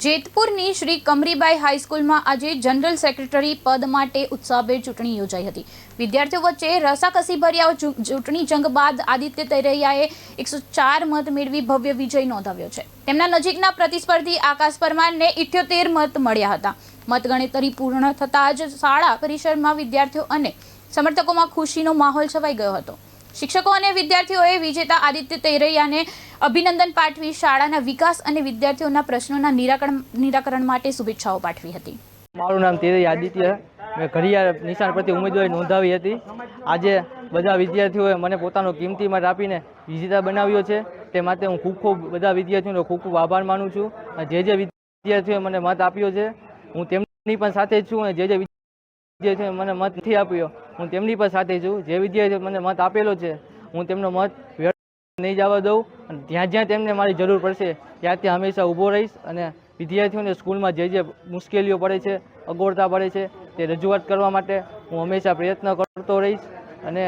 જેતપુરની શ્રી કમરીબાઈ હાઈસ્કૂલમાં આજે general secretary પદ માટે ઉત્સાહભેર ચૂંટણી યોજાઈ હતી। વિદ્યાર્થીઓ વચ્ચે રસાકસીભર્યા ચૂંટણી જંગ બાદ આદિત્ય તૈરૈયાએ 104 મત મેળવી ભવ્ય વિજય નોંધાવ્યો છે। તેમના નજીકના પ્રતિસ્પર્ધી આકાશ પરમારને 78 મત મળ્યા હતા। મતગણતરી પૂર્ણ થતાં જ શાળા પરિસરમાં વિદ્યાર્થીઓ અને સમર્થકોમાં ખુશીનો માહોલ છવાઈ ગયો હતો। શિક્ષકો અને વિદ્યાર્થીઓએ વિજેતા આદિત્ય તૈરૈયાને અભિનંદન પાઠવી શાળાના વિકાસ અને વિદ્યાર્થીઓના પ્રશ્નોના નિરાકરણ માટે શુભેચ્છાઓ પાઠવી હતી। મારું નામ તૈરૈયા આદિત્ય, મેં ઘડિયાળ નિશાન પરથી ઉમેદવારી નોંધાવી હતી। આજે બધા વિદ્યાર્થીઓએ મને પોતાનો કિંમતી મત આપીને વિજેતા બનાવ્યો છે, તે માટે હું ખૂબ બધા વિદ્યાર્થીઓનો ખૂબ આભાર માનું છું। જે વિદ્યાર્થીઓએ મને મત આપ્યો છે હું તેમની પણ સાથે જ છું, અને જે વિદ્યાર્થીઓએ મને મત નથી આપ્યો હું તેમની પણ સાથે છું। જે વિદ્યાર્થીઓએ મને મત આપેલો છે હું તેમનો મત વ્યર્થ નહીં જવા દઉં, અને જ્યાં જ્યાં તેમને મારી જરૂર પડશે ત્યાં હંમેશા ઊભો રહીશ, અને વિદ્યાર્થીઓને સ્કૂલમાં જે મુશ્કેલીઓ પડે છે, અગવડતા પડે છે તે રજૂઆત કરવા માટે હું હંમેશા પ્રયત્ન કરતો રહીશ। અને